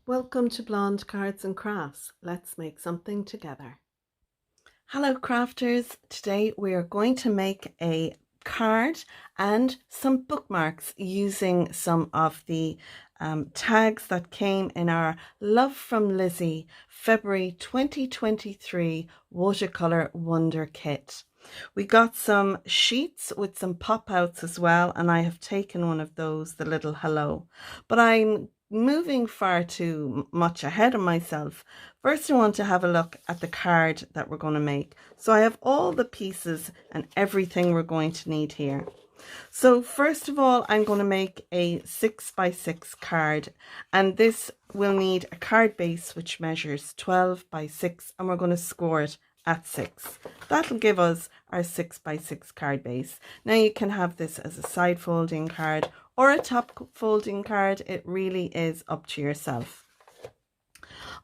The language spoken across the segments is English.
Welcome to Blonde Cards and Crafts. Let's make something together. Hello crafters, today we are going to make a card and some bookmarks using some of the tags that came in our Love from Lizi February 2023 Watercolour Wonder kit. We got some sheets with some pop-outs as well, and I have taken one of those, the little hello, but I'm moving far too much ahead of myself. First, I want to have a look at the card that we're going to make. So I have all the pieces and everything we're going to need here. So first of all, I'm going to make a 6x6 card, and this will need a card base which measures 12 by 6, and we're going to score it at 6. That'll give us our 6x6 card base. Now you can have this as a side folding card or a top folding card. It really is up to yourself.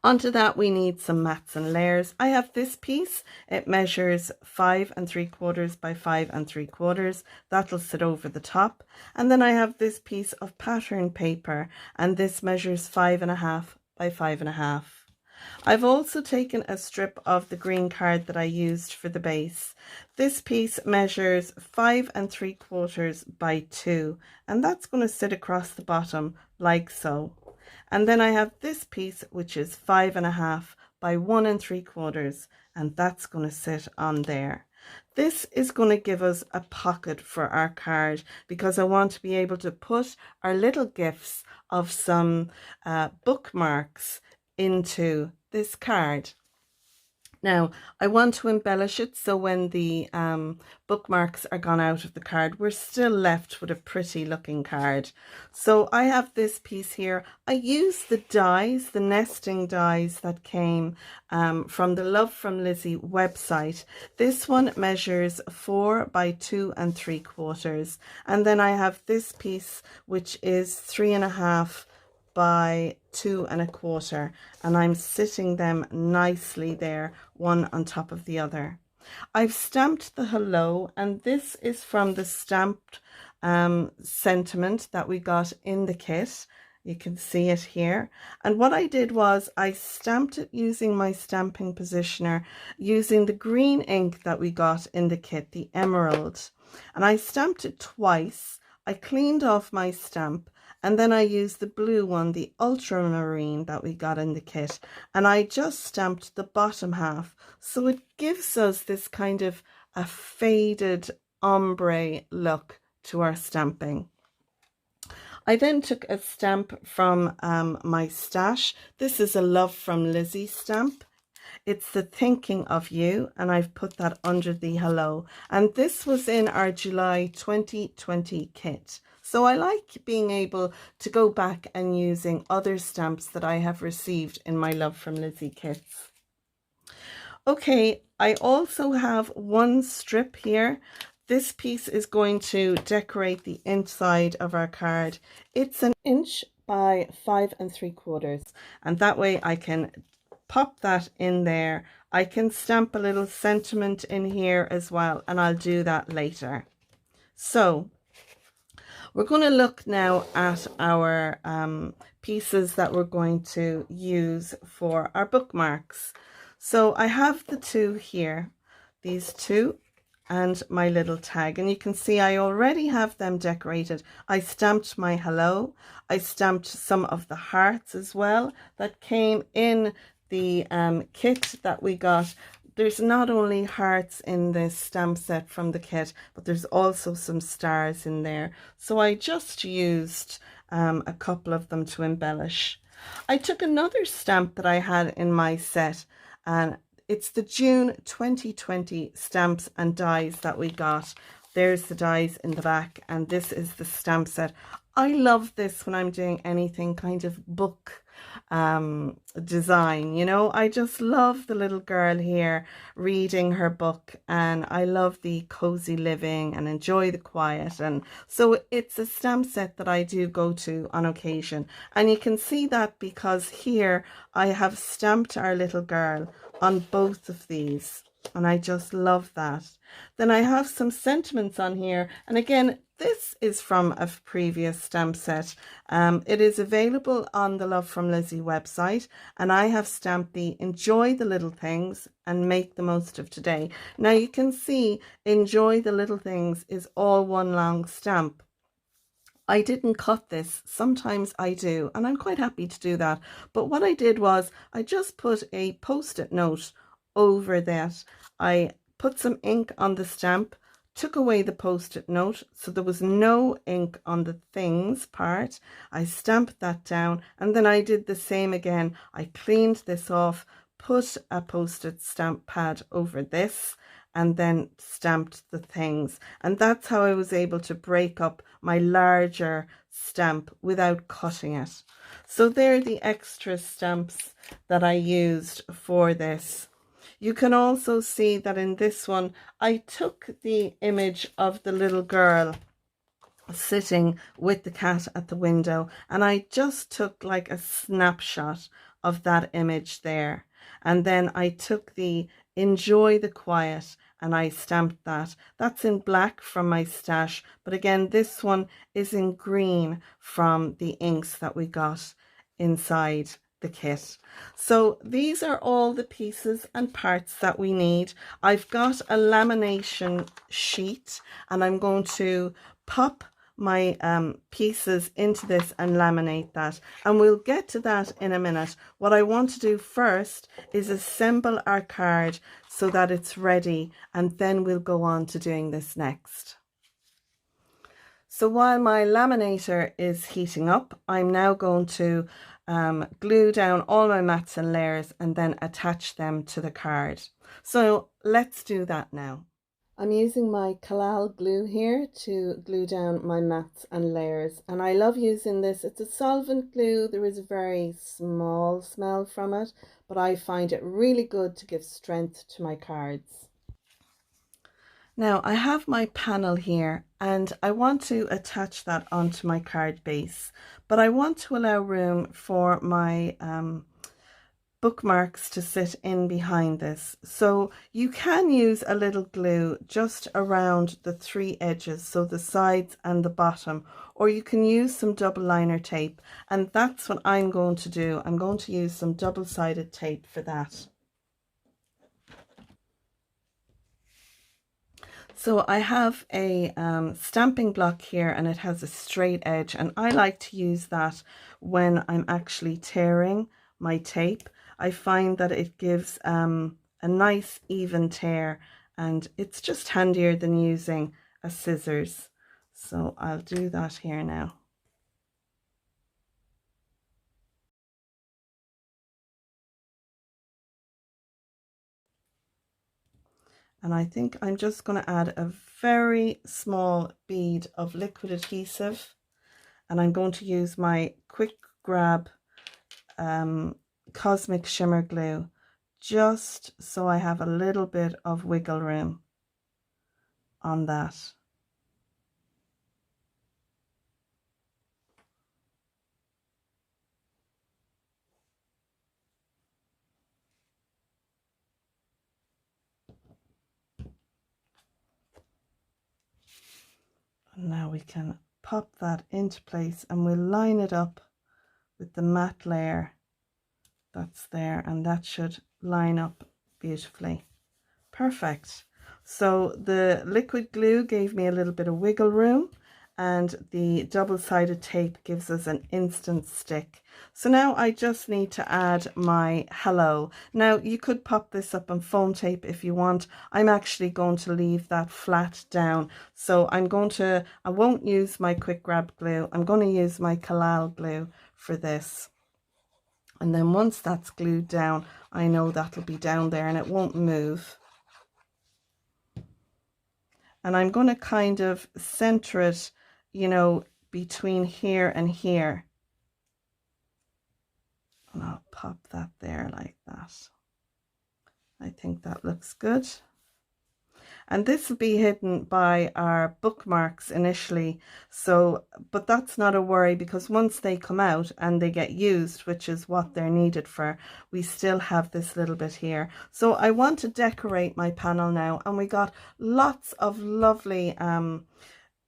Onto that, we need some mats and layers. I have this piece. It measures 5 3/4 by 5 3/4. That'll sit over the top. And then I have this piece of pattern paper, and this measures 5.5 by 5.5. I've also taken a strip of the green card that I used for the base. This piece measures 5 3/4 by 2, and that's going to sit across the bottom like so. And then I have this piece which is 5.5 by 1 3/4, and that's going to sit on there. This is going to give us a pocket for our card because I want to be able to put our little gifts of some bookmarks into this card. Now, I want to embellish it so when the bookmarks are gone out of the card, we're still left with a pretty looking card. So I have this piece here. I used the dies, the nesting dies that came from the Love from Lizi website. This one measures 4 by 2 3/4. And then I have this piece which is 3.5 by 2 1/4, and I'm sitting them nicely there, one on top of the other. I've stamped the hello, and this is from the stamped sentiment that we got in the kit. You can see it here. And what I did was I stamped it using my stamping positioner, using the green ink that we got in the kit, the emerald. And I stamped it twice. I cleaned off my stamp, and then I used the blue one, the ultramarine that we got in the kit, and I just stamped the bottom half. So it gives us this kind of a faded ombre look to our stamping. I then took a stamp from my stash. This is a Love from Lizi stamp. It's the thinking of you, and I've put that under the hello. And this was in our July 2020 kit. So I like being able to go back and using other stamps that I have received in my Love from Lizi kits. Okay, I also have one strip here. This piece is going to decorate the inside of our card. It's 1 inch by 5 3/4, and that way I can pop that in there. I can stamp a little sentiment in here as well, and I'll do that later. So we're going to look now at our pieces that we're going to use for our bookmarks. So I have the two here, these two, and my little tag, and you can see I already have them decorated. I stamped my hello. I stamped some of the hearts as well that came in the kit that we got. There's not only hearts in this stamp set from the kit, but there's also some stars in there. So I just used a couple of them to embellish. I took another stamp that I had in my set, and it's the June 2020 stamps and dies that we got. There's the dies in the back, and this is the stamp set. I love this when I'm doing anything kind of book design, you know. I just love the little girl here reading her book, and I love the cozy living and enjoy the quiet. And so it's a stamp set that I do go to on occasion, and you can see that because here I have stamped our little girl on both of these, and I just love that. Then I have some sentiments on here, and again, this is from a previous stamp set. It is available on the Love from Lizi website, and I have stamped the Enjoy the Little Things and Make the Most of Today. Now you can see Enjoy the Little Things is all one long stamp. I didn't cut this. Sometimes I do, and I'm quite happy to do that. But what I did was I just put a post-it note over that. I put some ink on the stamp, took away the post-it note, so there was no ink on the things part. I stamped that down, and then I did the same again. I cleaned this off, put a post-it stamp pad over this, and then stamped the things. And that's how I was able to break up my larger stamp without cutting it. So they're the extra stamps that I used for this. You can also see that in this one, I took the image of the little girl sitting with the cat at the window, and I just took like a snapshot of that image there. And then I took the Enjoy the Quiet and I stamped that. That's in black from my stash, but again, this one is in green from the inks that we got inside the kit. So these are all the pieces and parts that we need. I've got a lamination sheet, and I'm going to pop my pieces into this and laminate that, and we'll get to that in a minute. What I want to do first is assemble our card so that it's ready, and then we'll go on to doing this next. So while my laminator is heating up, I'm now going to glue down all my mats and layers and then attach them to the card. So let's do that now. I'm using my Kalal glue here to glue down my mats and layers, and I love using this. It's a solvent glue. There is a very small smell from it, but I find it really good to give strength to my cards. Now I have my panel here, and I want to attach that onto my card base, but I want to allow room for my bookmarks to sit in behind this. So you can use a little glue just around the three edges, so the sides and the bottom, or you can use some double liner tape, and that's what I'm going to do. I'm going to use some double-sided tape for that. So I have a stamping block here, and it has a straight edge, and I like to use that when I'm actually tearing my tape. I find that it gives a nice even tear, and it's just handier than using a scissors. So I'll do that here now. And I think I'm just going to add a very small bead of liquid adhesive, and I'm going to use my Quick Grab Cosmic Shimmer glue, just so I have a little bit of wiggle room on that. And now we can pop that into place, and we'll line it up with the matte layer that's there, and that should line up beautifully. Perfect. So the liquid glue gave me a little bit of wiggle room, and the double-sided tape gives us an instant stick. So now I just need to add my hello. Now you could pop this up on foam tape if you want. I'm actually going to leave that flat down. So I won't use my Quick Grab glue. I'm going to use my Kalal glue for this. And then once that's glued down, I know that'll be down there and it won't move. And I'm going to kind of center it, you know, between here and here. And I'll pop that there like that. I think that looks good. And this will be hidden by our bookmarks initially, so but that's not a worry, because once they come out and they get used, which is what they're needed for, we still have this little bit here. So I want to decorate my panel now, and we got lots of lovely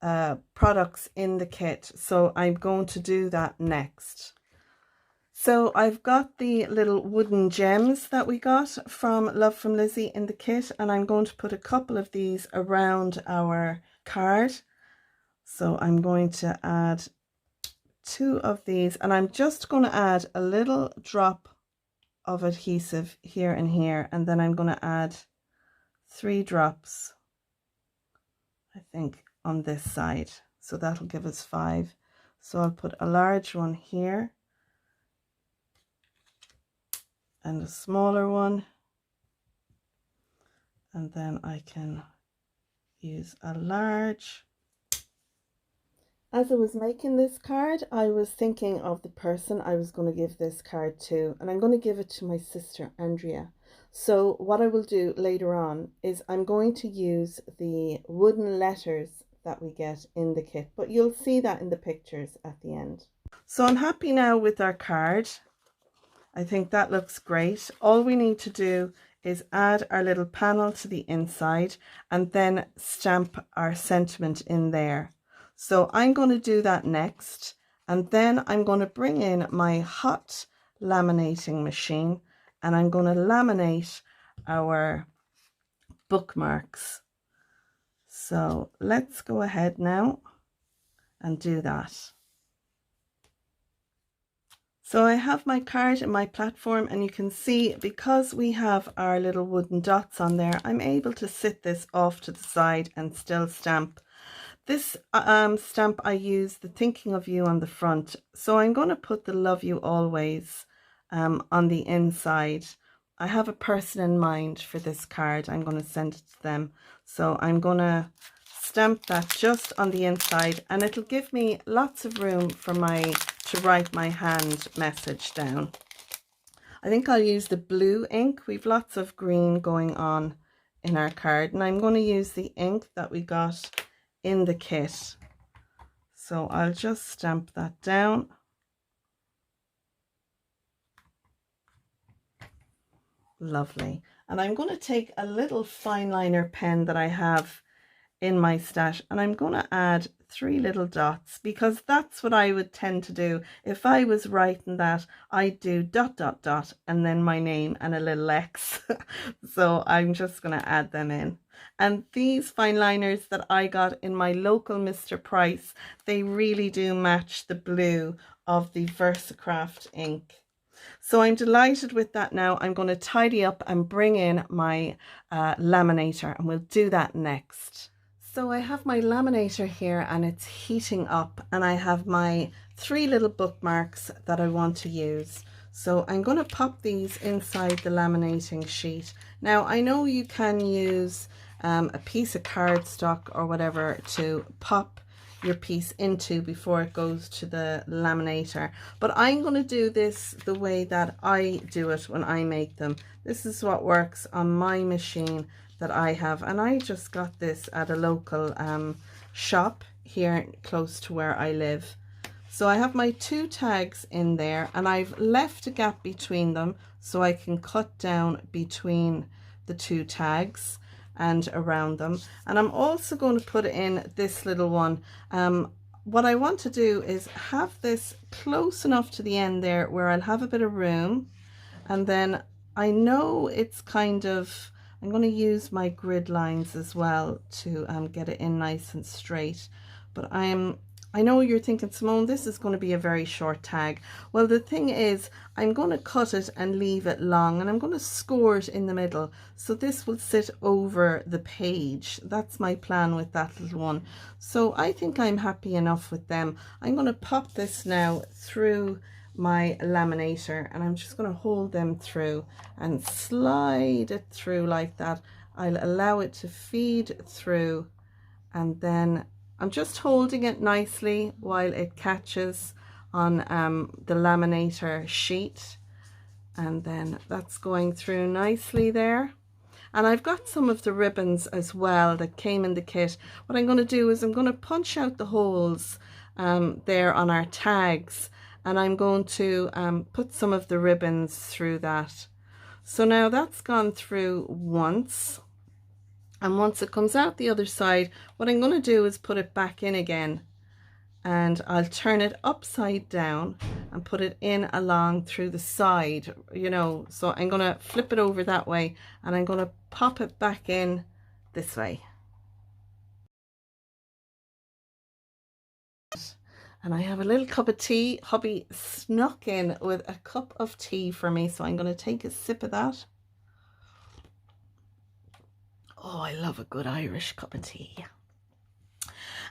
products in the kit, so I'm going to do that next. So I've got the little wooden gems that we got from From Lizi in the kit, and I'm going to put a couple of these around our card. So I'm going to add 2 of these, and I'm just going to add a little drop of adhesive here and here, and then I'm going to add 3 drops, I think, on this side, so that'll give us 5. So I'll put a large one here and a smaller one, and then I can use a large. As I was making this card, I was thinking of the person I was going to give this card to, and I'm going to give it to my sister Andrea. So what I will do later on is I'm going to use the wooden letters that we get in the kit, but you'll see that in the pictures at the end. So I'm happy now with our card. I think that looks great. All we need to do is add our little panel to the inside and then stamp our sentiment in there. So I'm going to do that next, and then I'm going to bring in my hot laminating machine and I'm going to laminate our bookmarks. So let's go ahead now and do that. So I have my card in my platform, and you can see because we have our little wooden dots on there, I'm able to sit this off to the side and still stamp. This stamp, I use the thinking of you on the front. So I'm going to put the love you always on the inside. I have a person in mind for this card. I'm going to send it to them. So I'm going to stamp that just on the inside, and it'll give me lots of room for to write my hand message down. I think I'll use the blue ink. We've lots of green going on in our card, and I'm going to use the ink that we got in the kit. So I'll just stamp that down. Lovely. And I'm going to take a little fine liner pen that I have in my stash, and I'm going to add 3 little dots, because that's what I would tend to do. If I was writing that, I'd do ... and then my name and a little X. So I'm just going to add them in. And these fine liners that I got in my local Mr. Price, they really do match the blue of the Versacraft ink. So I'm delighted with that now. I'm going to tidy up and bring in my laminator, and we'll do that next. So I have my laminator here and it's heating up, and I have my 3 little bookmarks that I want to use. So I'm going to pop these inside the laminating sheet. Now I know you can use a piece of cardstock or whatever to pop your piece into before it goes to the laminator, but I'm going to do this the way that I do it when I make them. This is what works on my machine that I have, and I just got this at a local shop here close to where I live. So I have my 2 tags in there, and I've left a gap between them so I can cut down between the 2 tags and around them. And I'm also going to put in this little one. What I want to do is have this close enough to the end there where I'll have a bit of room, and then I know it's kind of, I'm going to use my grid lines as well to get it in nice and straight. But I know you're thinking, Simone, this is going to be a very short tag. Well, the thing is, I'm going to cut it and leave it long, and I'm going to score it in the middle, so this will sit over the page. That's my plan with that little one. So I think I'm happy enough with them. I'm going to pop this now through my laminator, and I'm just going to hold them through and slide it through like that. I'll allow it to feed through, and then I'm just holding it nicely while it catches on the laminator sheet, and then that's going through nicely there. And I've got some of the ribbons as well that came in the kit. What I'm going to do is I'm going to punch out the holes there on our tags, and I'm going to put some of the ribbons through that. So now that's gone through once, And once it comes out the other side, what I'm going to do is put it back in again, and I'll turn it upside down and put it in along through the side, you know. So I'm going to flip it over that way, and I'm going to pop it back in this way. And I have a little cup of tea. Hubby snuck in with a cup of tea for me, so I'm going to take a sip of that. Oh, I love a good Irish cup of tea.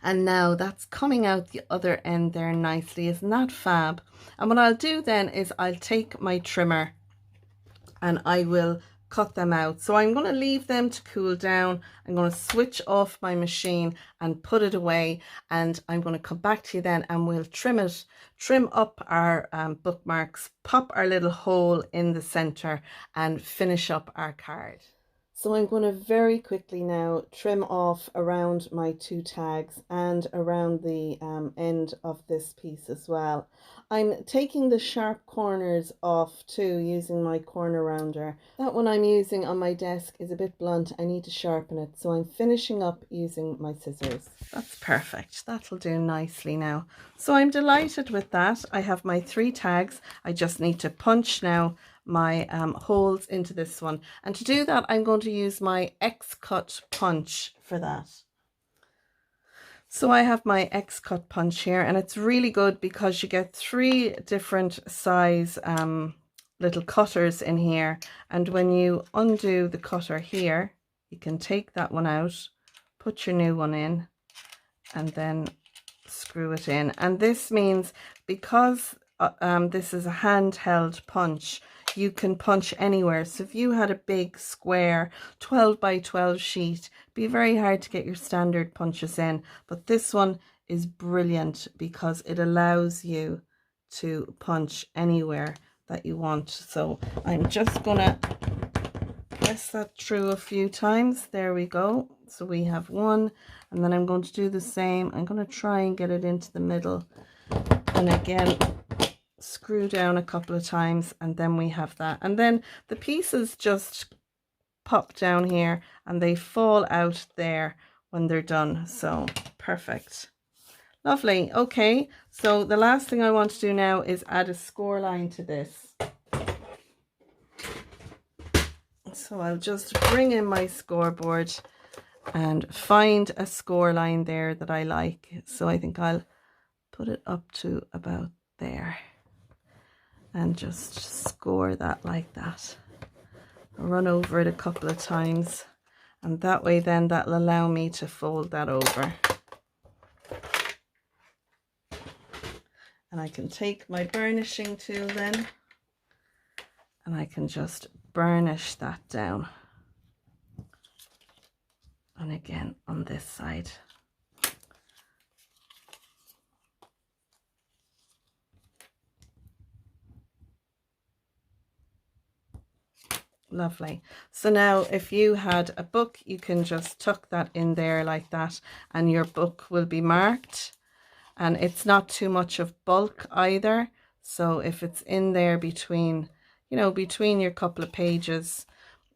And now that's coming out the other end there nicely. Isn't that fab? And what I'll do then is I'll take my trimmer and I will cut them out. So I'm going to leave them to cool down. I'm going to switch off my machine and put it away, and I'm going to come back to you then and we'll trim up our bookmarks, pop our little hole in the center and finish up our card. So I'm going to very quickly now trim off around my 2 tags and around the end of this piece as well. I'm taking the sharp corners off too using my corner rounder. That one I'm using on my desk is a bit blunt. I need to sharpen it. So I'm finishing up using my scissors. That's perfect. That'll do nicely now. So I'm delighted with that. I have my 3 tags. I just need to punch now my holes into this one, and to do that I'm going to use my X-cut punch for that. So I have my X-cut punch here, and it's really good because you get 3 different size little cutters in here, and when you undo the cutter here you can take that one out, put your new one in, and then screw it in. And this means because this is a handheld punch, you can punch anywhere. So if you had a big square 12 by 12 sheet, it'd be very hard to get your standard punches in, but this one is brilliant because it allows you to punch anywhere that you want. So I'm just gonna press that through a few times. There we go. So we have 1, and then I'm going to do the same. I'm going to try and get it into the middle, and again screw down a couple of times, and then we have that, and then the pieces just pop down here and they fall out there when they're done. So perfect, lovely. Okay, so the last thing I want to do now is add a score line to this. So I'll just bring in my scoreboard and find a score line there that I like. So I think I'll put it up to about there and just score that like that. Run over it a couple of times, and that way then that'll allow me to fold that over. And I can take my burnishing tool then, and I can just burnish that down. And again on this side. Lovely. So now if you had a book, you can just tuck that in there like that, and your book will be marked, and it's not too much of bulk either. So if it's in there between, you know, between your couple of pages,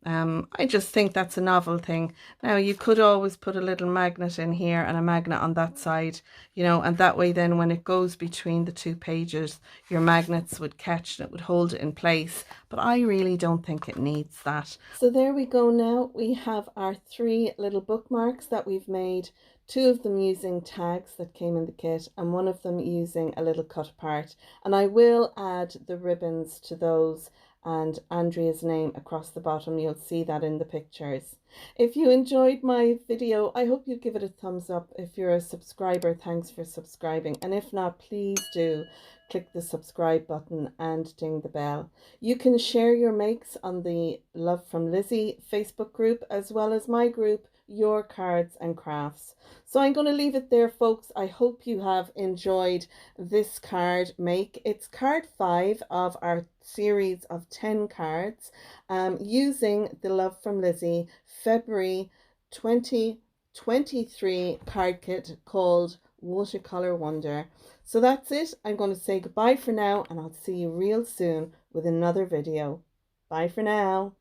I just think that's a novel thing. Now you could always put a little magnet in here and a magnet on that side, you know, and that way then when it goes between the 2 pages, your magnets would catch and it would hold it in place. But I really don't think it needs that. So there we go. Now we have our 3 little bookmarks that we've made, 2 of them using tags that came in the kit and 1 of them using a little cut part. And I will add the ribbons to those and Andrea's name across the bottom. You'll see that in the pictures. If you enjoyed my video, I hope you give it a thumbs up. If you're a subscriber, thanks for subscribing, and if not, please do click the subscribe button and ding the bell. You can share your makes on the Love from Lizi Facebook group, as well as my group, Your Cards and Crafts. So I'm going to leave it there, folks. I hope you have enjoyed this card make. It's card 5 of our series of 10 cards using the Love from Lizi February 2023 card kit called Watercolour Wonder. So that's it. I'm going to say goodbye for now, and I'll see you real soon with another video. Bye for now.